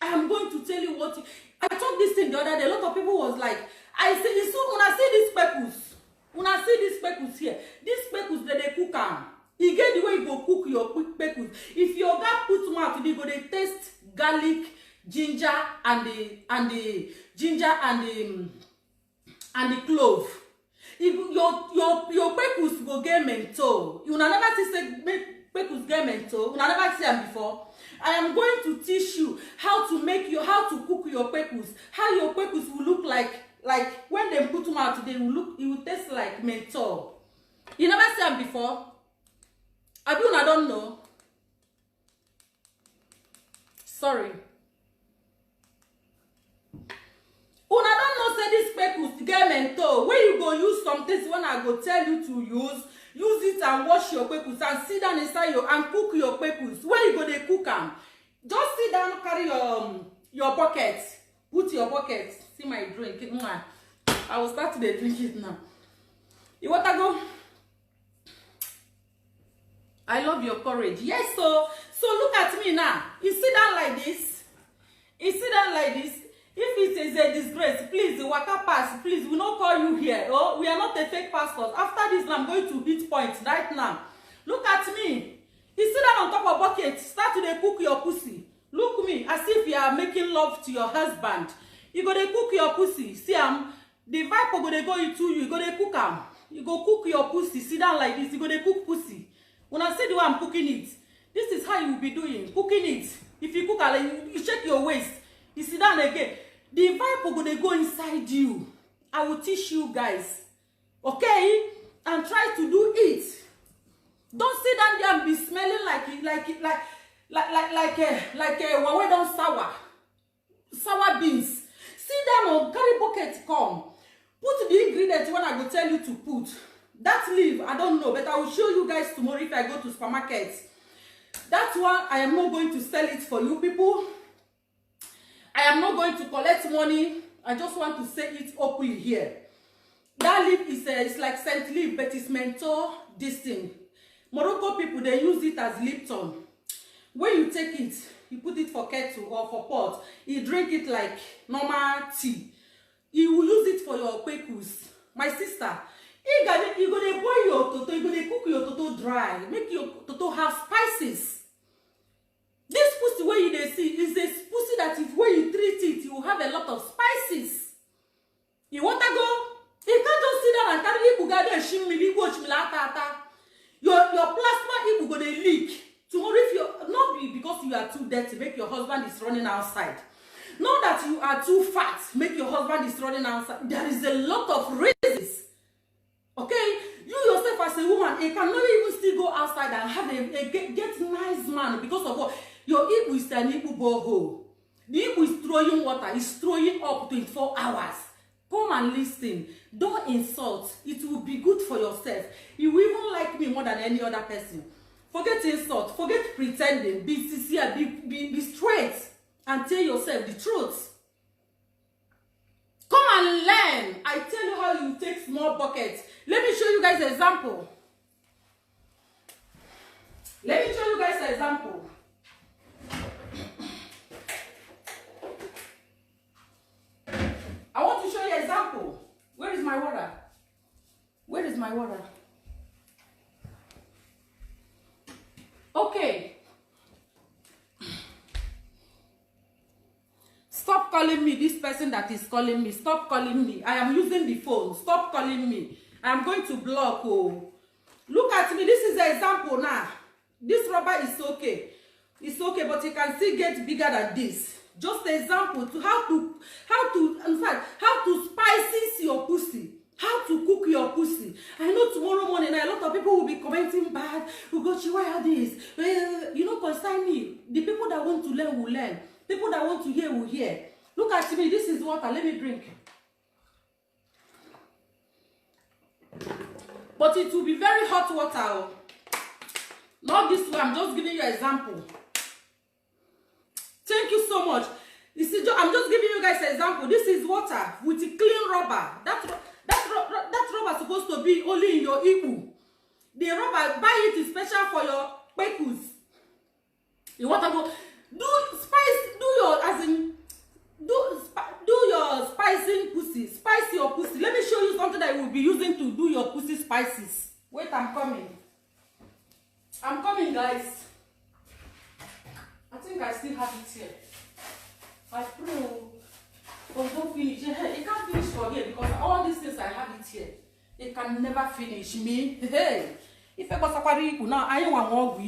I am going to tell you what. I talked this thing the other day. A lot of people was like, I say, so when I see these speckles, when I see these speckles here, these speckles that they cook am. You get the way you go cook your speckles. If your guy put mouth, you go they taste garlic, ginger, and the ginger and the clove. If your speckles go get menthol. You never see say speckles get menthol. You never see them before. I am going to teach you how to cook your speckles. How your speckles will look like when they put them out, it will taste like menthol. You never see them before? I don't know. Sorry. Una don't know say this speckles get menthol. Where you go use some things when I go tell you to use it and wash your speckles and sit down inside and cook your speckles. Where you go they cook them? Just sit down, carry your bucket. Put your bucket. See my drink. I will start to drink it now. You want to go? I love your courage. Yes, so look at me now. You sit down like this. You sit down like this. If it is a disgrace, please, the waka pass, please, we not call you here. Oh, we are not a fake passport. After this, I'm going to hit points right now. Look at me. You sit down on top of bucket. Start to cook your pussy. Look me, as if you are making love to your husband. You go to cook your pussy. See, the vibe go to go into you. You go to cook am. You go cook your pussy. Sit down like this. You go to cook pussy. When I say the way I'm cooking it, this is how you will be doing. Cooking it. If you cook, you shake your waist. You sit down again. The vibe will go inside you. I will teach you guys. Okay? And try to do it. Don't sit down there and be smelling like we don't sour beans. Sit down or carry bucket come. Put the ingredients when I go tell you to put. That leaf, I don't know, but I will show you guys tomorrow if I go to supermarket. That one, I am not going to sell it for you people. I am not going to collect money. I just want to say it openly here. That leaf is it's like scent leaf, but it's menthol this thing. Morocco people, they use it as Lipton. When you take it, you put it for kettle or for pot. You drink it like normal tea. You will use it for your speckles. My sister, you gonna boil your toto, you gonna cook your toto dry, make your toto have spices. This pussy where you see is a pussy that if when you treat it, you will have a lot of spices. You want to go? You can't just sit down and carry ibugade and shimili go chimilata. Your plasma ibu gonna leak. Tomorrow if you not be because you are too dirty, make your husband is running outside. Not that you are too fat, make your husband is running outside. There is a lot of reasons. Okay? You yourself as a woman, you cannot even still go outside and have a get nice man because of what? Your Ibu is an Ibu borehole. The Ibu is throwing water, is throwing up 24 hours. Come and listen. Don't insult. It will be good for yourself. You will even like me more than any other person. Forget insult. Forget pretending. Be sincere. Be straight. And tell yourself the truth. Come and learn. I tell you how you take small buckets. Let me show you guys an example. Let me show you guys an example. I want to show you an example. Where is my water? Where is my water? Okay. Stop calling me. This person that is calling me. Stop calling me. I am using the phone. Stop calling me. I am going to block. Oh. Look at me. This is an example now. This rubber is okay. It's okay, but it can still get bigger than this. Just an example to how to spices your pussy. How to cook your pussy. I know tomorrow morning a lot of people will be commenting bad. We go, why are this? You know, concern me. The people that want to learn will learn. People that want to hear will hear. Look at me. This is water. Let me drink. But it will be very hot water. Not this way. I'm just giving you an example. Thank you so much. You see, I'm just giving you guys an example. This is water with a clean rubber. That rubber is supposed to be only in your ibu. The rubber, buy it is special for your speckles. You want to go do spice, do your as in spices. Wait, I'm coming. I'm coming, guys. I think I still have it here. I pray. But don't finish. It can't finish for here because all these things I have it here. It can never finish me. Hey, if I got a now, I want more.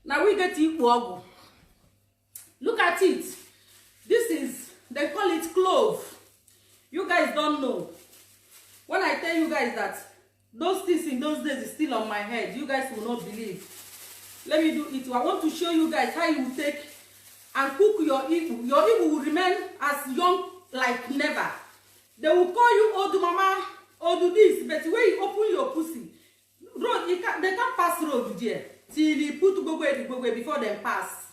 Now we get equal. Look at it. This is, they call it clove. You guys don't know. When I tell you guys that those things in those days is still on my head, you guys will not believe. Let me do it. I want to show you guys how you will take and cook your igbo. Your igbo will remain as young like never. They will call you old mama, old this, but when you open your pussy, road, they can't pass road there till you put go before they pass.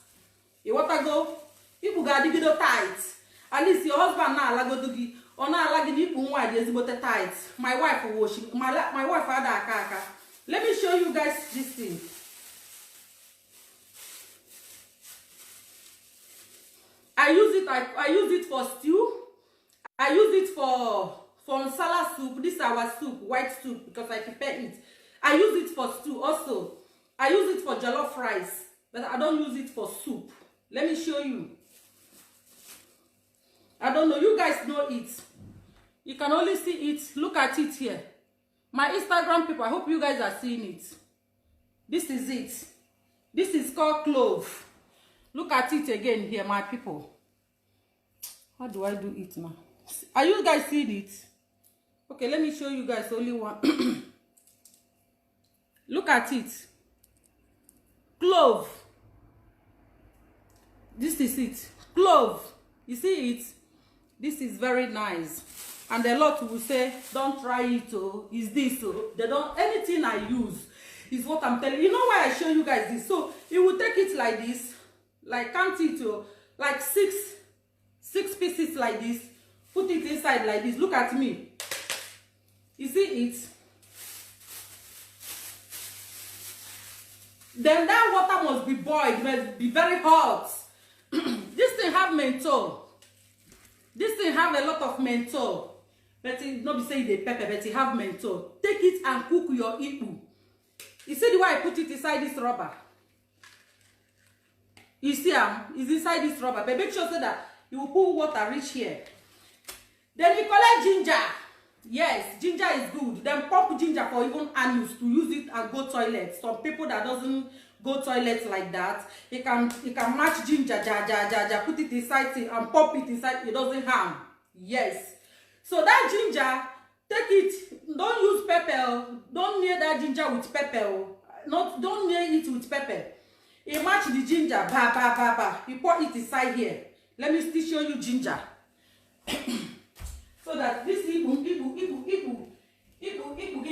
You want to go? Igbo ga digido tight. At least your husband na alago dogi. Or na alagi di igbo nwa di ezigbote tight. My wife will wash. My wife had aka. Let me show you guys this thing. I use it for stew. I use it for nsala soup. This is our soup, white soup, because I prepare it. I use it for stew also. I use it for jollof rice, but I don't use it for soup. Let me show you. I don't know. You guys know it. You can only see it. Look at it here. My Instagram people, I hope you guys are seeing it. This is it. This is called clove. Look at it again here, my people. How do I do it now? Are you guys seeing it? Okay, let me show you guys only one. Look at it. Clove. This is it. Clove. You see it? This is very nice. And a lot will say, don't try it, oh, is this, oh. They don't, anything I use is what I'm telling you. You know why I show you guys this? So, you will take it like this. Like, count it, oh, like six pieces like this. Put it inside like this. Look at me. You see it? Then that water must be boiled, must be very hot. This thing have menthol. This thing have a lot of menthol. But it not be saying the pepper, but it have menthol. Take it and cook your igbo. You see the way I put it inside this rubber? You see, it's inside this rubber. But make sure so that you will put water rich here. Then you collect ginger. Yes, ginger is good. Then pop ginger for even anus to use it and go toilet. Some people that doesn't go toilet like that, you can match ginger, put it inside it and pop it inside. It doesn't harm. Yes. So that ginger, take it. Don't use pepper. Don't near that ginger with pepper. Don't near it with pepper. You match the ginger. You pour it inside here. Let me still show you ginger. So that this igbo